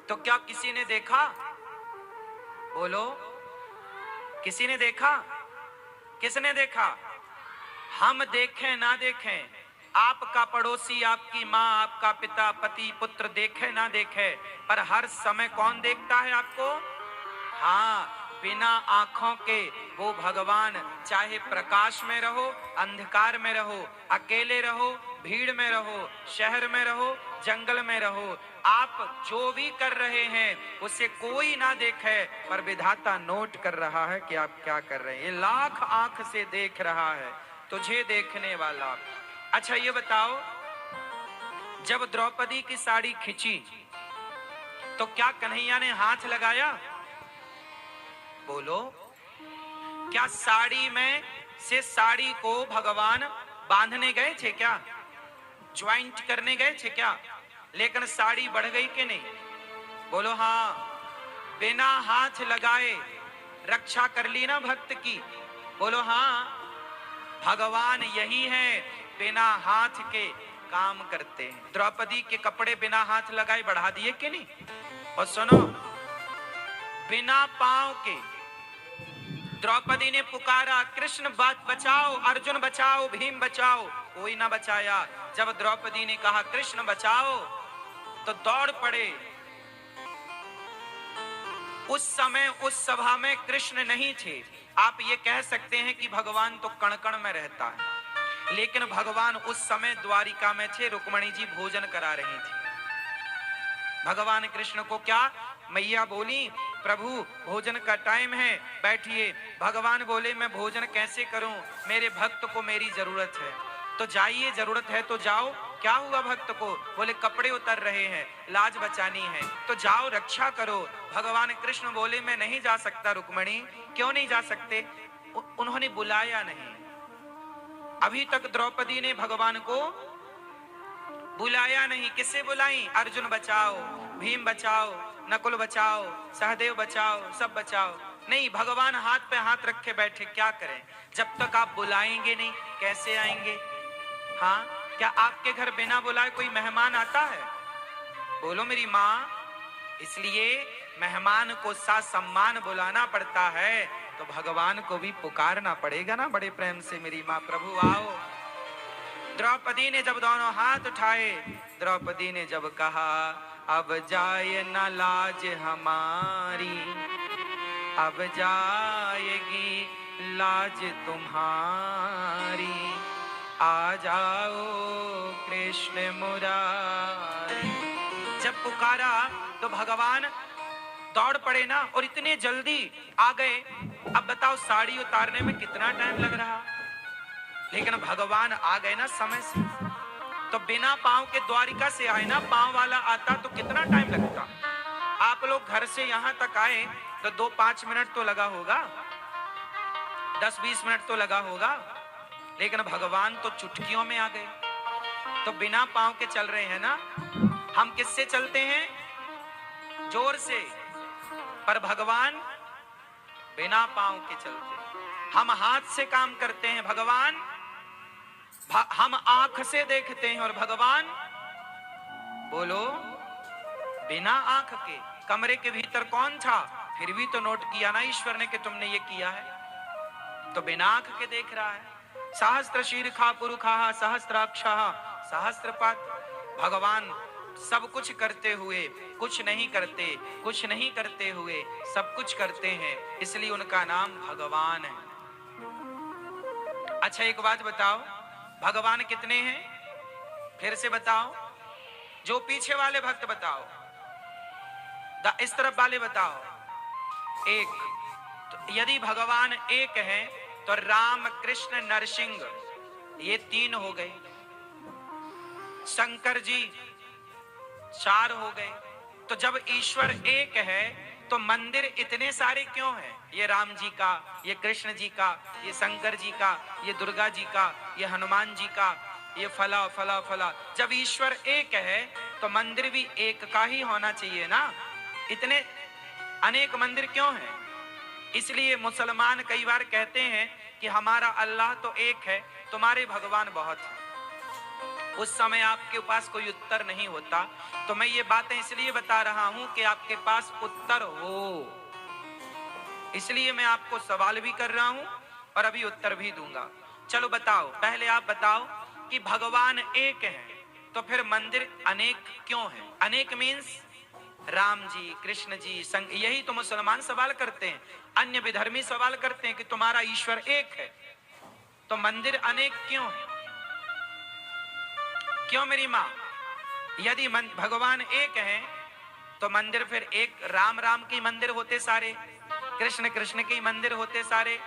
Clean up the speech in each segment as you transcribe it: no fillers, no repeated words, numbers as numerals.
तो क्या किसी ने देखा? बोलो, किसी ने देखा? किसने देखा? हम देखें ना देखें, आपका पड़ोसी, आपकी माँ, आपका पिता, पति, पुत्र देखे ना देखे, पर हर समय कौन देखता है आपको? हाँ, बिना आंखों के वो भगवान, चाहे प्रकाश में रहो, अंधकार में रहो, अकेले रहो, भीड़ में रहो, शहर में रहो, जंगल में रहो, आप जो भी कर रहे हैं उसे कोई ना देखे, पर विधाता नोट कर रहा है कि आप क्या कर रहे हैं। ये लाख आंख से देख रहा है तुझे देखने वाला। अच्छा ये बताओ, जब द्रौपदी की साड़ी खींची तो क्या कन्हैया ने हाथ लगाया? बोलो, क्या साड़ी में से साड़ी को भगवान बांधने गए थे क्या? ज्वाइंट करने गए थे क्या? लेकिन साड़ी बढ़ गई कि नहीं? बोलो हाँ, बिना हाथ लगाए रक्षा कर ली ना भक्त की। बोलो हाँ, भगवान यही है, बिना हाथ के काम करते हैं। द्रौपदी के कपड़े बिना हाथ लगाए बढ़ा दिए कि नहीं? और सुनो, बिना पांव के द्रौपदी ने पुकारा, कृष्ण बचाओ, अर्जुन बचाओ, भीम बचाओ, कोई ना बचाया। जब द्रौपदी ने कहा कृष्ण बचाओ तो दौड़ पड़े। उस समय उस सभा में कृष्ण नहीं थे। आप ये कह सकते हैं कि भगवान तो कण कण में रहता है, लेकिन भगवान उस समय द्वारिका में थे, रुक्मणी जी भोजन करा रही थी। भगवान कृष्ण को क्या मैया बोली, प्रभु भोजन का टाइम है, बैठिए। भगवान बोले मैं भोजन कैसे करूं, मेरे भक्त को मेरी जरूरत है। तो जाइए, जरूरत है तो जाओ। क्या हुआ भक्त को? बोले कपड़े उतर रहे हैं, लाज बचानी है, तो जाओ रक्षा करो। भगवान कृष्ण बोले मैं नहीं जा सकता रुक्मणी। क्यों नहीं जा सकते? उन्होंने बुलाया नहीं। अभी तक द्रौपदी ने भगवान को बुलाया नहीं। किससे बुलाई? अर्जुन बचाओ, भीम बचाओ, नकुल बचाओ, सहदेव बचाओ, सब बचाओ। नहीं, भगवान हाथ पे हाथ रखे बैठे। क्या करें? जब तक आप बुलाएंगे नहीं कैसे आएंगे? हाँ, क्या आपके घर बिना बुलाए कोई मेहमान आता है? बोलो मेरी माँ। इसलिए मेहमान को सम्मान बुलाना पड़ता है, तो भगवान को भी पुकारना पड़ेगा ना बड़े प्रेम से, मेरी माँ प्रभु आओ। द्रौपदी ने जब दोनों हाथ उठाए, द्रौपदी ने जब कहा अब जाए न लाज हमारी, अब जाएगी लाज तुम्हारी, आ जाओ कृष्ण मुरारी। जब पुकारा तो भगवान दौड़ पड़े ना, और इतने जल्दी आ गए। अब बताओ साड़ी उतारने में कितना टाइम लग रहा, लेकिन भगवान आ गए ना समय से। तो बिना पांव के द्वारिका से आए ना, पांव वाला आता तो कितना टाइम लगता? आप लोग घर से यहां तक आए तो 2-5 मिनट तो लगा होगा, 10-20 मिनट तो लगा होगा, लेकिन भगवान तो चुटकियों में आ गए। तो बिना पांव के चल रहे हैं ना। हम किससे चलते हैं? जोर से, पर भगवान बिना पांव के चलते हैं। हम हाथ से काम करते हैं, भगवान हम आंख से देखते हैं, और भगवान बोलो बिना आंख के। कमरे के भीतर कौन था, फिर भी तो नोट किया ना ईश्वर ने कि तुमने ये किया है। तो बिना आंख के देख रहा है। सहस्त्र शीर्षा पुरुषा सहस्त्राक्षः सहस्त्रपाद। भगवान सब कुछ करते हुए कुछ नहीं करते, कुछ नहीं करते हुए सब कुछ करते हैं, इसलिए उनका नाम भगवान है। अच्छा एक बात बताओ, भगवान कितने हैं? फिर से बताओ, जो पीछे वाले भक्त बताओ, इस तरफ वाले बताओ। एक। तो यदि भगवान एक है तो राम कृष्ण नरसिंह ये 3 हो गए, शंकर जी 4 हो गए। तो जब ईश्वर एक है तो मंदिर इतने सारे क्यों हैं? ये राम जी का, ये कृष्ण जी का, ये शंकर जी का, ये दुर्गा जी का, ये हनुमान जी का, ये फला फला फला। जब ईश्वर एक है तो मंदिर भी एक का ही होना चाहिए ना। इतने अनेक मंदिर क्यों हैं? इसलिए मुसलमान कई बार कहते हैं कि हमारा अल्लाह तो एक है, तुम्हारे भगवान बहुत हैं। उस समय आपके पास कोई उत्तर नहीं होता। तो मैं ये बातें इसलिए बता रहा हूं कि आपके पास उत्तर हो, इसलिए मैं आपको सवाल भी कर रहा हूं और अभी उत्तर भी दूंगा। चलो बताओ, पहले आप बताओ कि भगवान एक हैं, तो फिर मंदिर अनेक क्यों हैं? अनेक मीन्स राम जी, कृष्ण जी, यही तो मुसलमान सवाल करते हैं। अन्य विधर्मी सवाल करते हैं कि तुम्हारा ईश्वर एक है, तो मंदिर अनेक क्यों है? क्यों मेरी माँ? यदि भगवान एक हैं तो मंदिर फिर एक, राम राम के मंदिर होते सारे, कृष्ण कृष्ण के मंदिर होते सारे,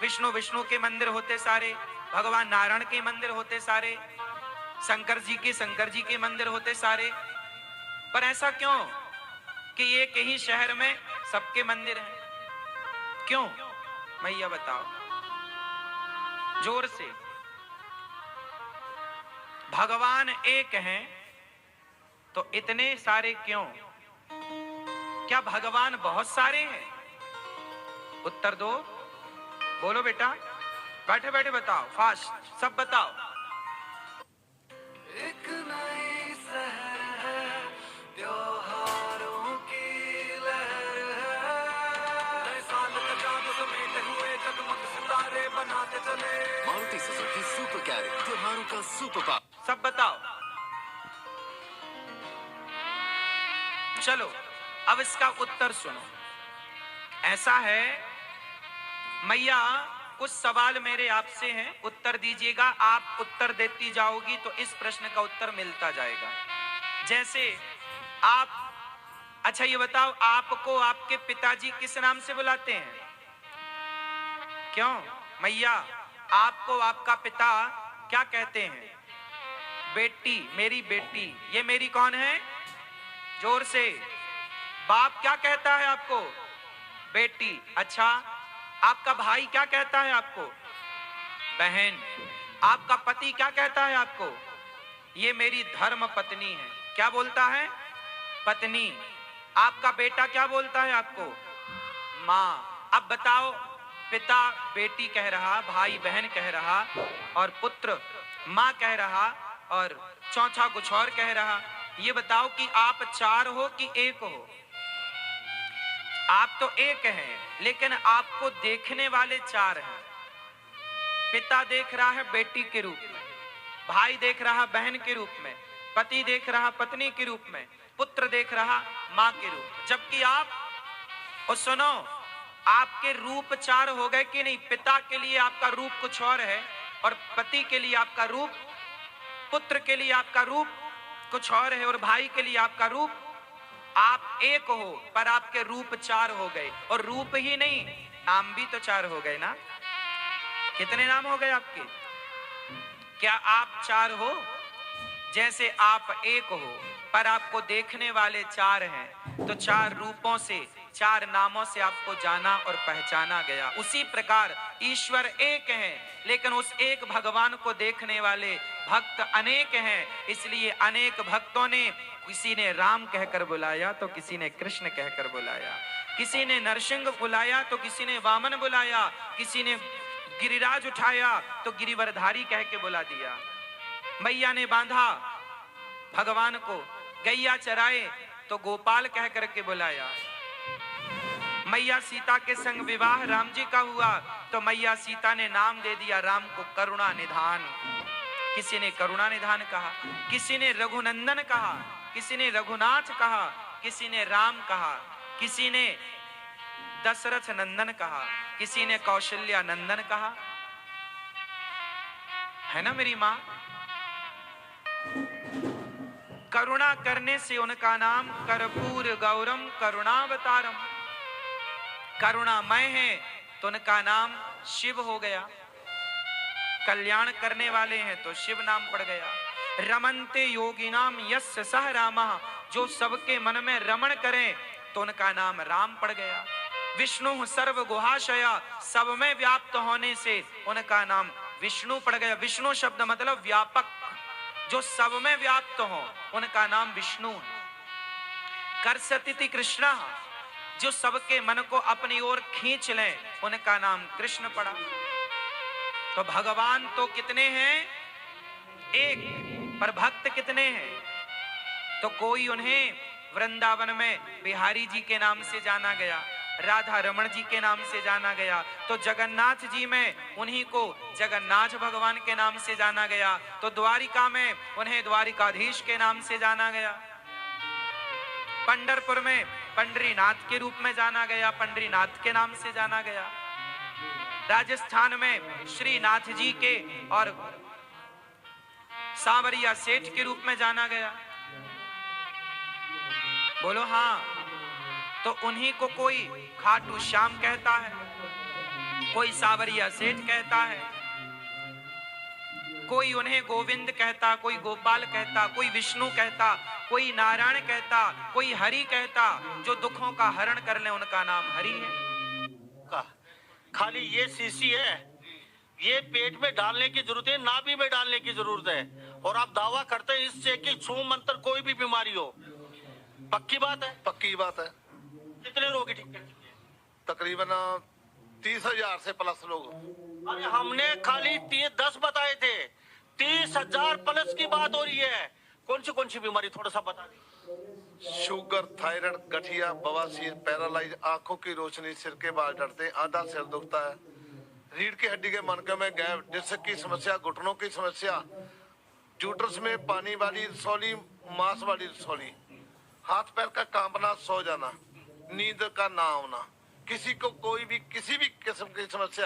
विष्णु विष्णु के मंदिर होते सारे, भगवान नारायण के मंदिर होते सारे, शंकर जी के मंदिर होते सारे। पर ऐसा क्यों कि एक ही शहर में सबके मंदिर हैं? क्यों मैया बताओ जोर से। भगवान एक हैं तो इतने सारे क्यों? क्या भगवान बहुत सारे हैं? उत्तर दो, बोलो बेटा, बैठे बैठे बताओ, फास्ट सब बताओ। एक नई शहर है, त्योहारों की लहर है, नए साल का चांद समेटे हुए जगमग सितारे बनाते चले। मारुति सुजुकी सुपर कैरी, त्योहारों का सुपर पावर। सब बताओ। चलो अब इसका उत्तर सुनो। ऐसा है मैया, कुछ सवाल मेरे आपसे हैं, उत्तर दीजिएगा। आप उत्तर देती जाओगी तो इस प्रश्न का उत्तर मिलता जाएगा। जैसे आप, अच्छा ये बताओ, आपको आपके पिताजी किस नाम से बुलाते हैं? क्यों मैया, आपको आपका पिता क्या कहते हैं? बेटी, मेरी बेटी। ये मेरी कौन है? जोर से। बाप क्या कहता है आपको? बेटी। अच्छा, आपका भाई क्या कहता है आपको? बहन। आपका पति क्या कहता है आपको? ये मेरी धर्म पत्नी है। क्या बोलता है? पत्नी। आपका बेटा क्या बोलता है आपको? माँ। अब बताओ, पिता बेटी कह रहा, भाई बहन कह रहा, और पुत्र माँ कह रहा, और चौथा कुछ और कह रहा। ये बताओ कि आप चार हो कि एक हो? आप तो एक हैं, लेकिन आपको देखने वाले चार हैं। पिता देख रहा है बेटी के रूप में, भाई देख रहा बहन के रूप में, पति देख रहा पत्नी के रूप में, पुत्र देख रहा माँ के रूप में। जबकि आप, और सुनो, आपके रूप चार हो गए कि नहीं? पिता के लिए आपका रूप कुछ और है, और पति के लिए आपका रूप, पुत्र के लिए आपका रूप कुछ और है, और भाई के लिए आपका रूप। आप एक हो पर आपके रूप चार हो गए। और रूप ही नहीं, नाम भी तो चार हो गए ना। कितने नाम हो गए आपके? क्या आप चार हो? जैसे आप एक हो पर आपको देखने वाले चार हैं, तो चार रूपों से, चार नामों से आपको जाना और पहचाना गया। उसी प्रकार ईश्वर एक हैं, लेकिन उस एक भगवान को देखने वाले भक्त अनेक हैं। इसलिए अनेक भक्तों ने, किसी ने राम कहकर बुलाया तो किसी ने कृष्ण कहकर बुलाया, किसी ने नरसिंह बुलाया तो किसी ने वामन बुलाया, किसी ने गिरिराज उठाया तो गिरिवरधारी कह के बुला दिया। मैया ने बांधा भगवान को, गैया चराए तो गोपाल कह करके बुलाया। मैया सीता के संग विवाह राम जी का हुआ तो मैया सीता ने नाम दे दिया राम को करुणा निधान। किसी ने करुणा निधान कहा, किसी ने रघुनंदन कहा, किसी ने रघुनाथ कहा, किसी ने राम कहा, किसी ने दशरथ नंदन कहा, किसी ने कौशल्या नंदन कहा। है ना मेरी मां? करुणा करने से उनका नाम कर्पूर गौरम करुणावतारम। करुणामय है तो उनका नाम शिव हो गया। कल्याण करने वाले हैं तो शिव नाम पड़ गया। रमन्ते योगिनाम यस्य सह रामः, जो सबके मन में रमण करें तो उनका नाम राम पड़ गया। विष्णु सर्व गुहाशया, सब में व्याप्त होने से उनका नाम विष्णु पड़ गया। विष्णु शब्द मतलब व्यापक, जो सब में व्याप्त हो उनका नाम विष्णु है। कर्षति कृष्ण, जो सबके मन को अपनी ओर खींच लें उनका नाम कृष्ण पड़ा। तो भगवान तो कितने हैं? एक। पर भक्त कितने हैं? तो कोई उन्हें वृंदावन में बिहारी जी के नाम से जाना गया, राधा रमण जी के नाम से जाना गया, तो जगन्नाथ जी में उन्हीं को जगन्नाथ भगवान के नाम से जाना गया, तो द्वारिका में उन्हें द्वारिकाधीश के नाम से जाना गया, पंढरपुर में पंडरीनाथ के रूप में जाना गया, पंडरीनाथ के नाम से जाना गया, राजस्थान में श्रीनाथ जी के और सांवरिया सेठ के रूप में जाना गया। बोलो हाँ। तो उन्हीं को कोई खाटू श्याम कहता है, कोई सांवरिया सेठ कहता है, कोई उन्हें गोविंद कहता, कोई गोपाल कहता, कोई विष्णु कहता, कोई नारायण कहता, कोई हरि कहता। जो दुखों का हरण कर ले उनका नाम हरि है। खाली ये शीशी है, ये पेट में डालने की जरूरत है, नाभि में डालने की जरूरत है, और आप दावा करते हैं इससे कि छू मंत्र कोई भी बीमारी हो। पक्की बात है? पक्की बात है। कितने रोगी ठीक कर चुके हैं? तकरीबन 30,000 से प्लस लोग। अरे हमने खाली 10 बताए थे, 30,000 प्लस की बात हो रही है। कौन सी बीमारी थोड़ा सा बता दी। शुगर, थायराइड, गठिया, बवासीर, पैरालाइज, आंखों की रोशनी, सिर के बाल झड़ते, आधा सिर दुखता है, रीढ़ की हड्डी के मनके में गैप, डिस्क की समस्या, घुटनों की समस्या, यूट्रस में पानी वाली रसौली, मांस वाली रसौली, हाथ पैर का कांपना, सो जाना, नींद का ना आना, किसी को कोई भी किसी भी किस्म की समस्या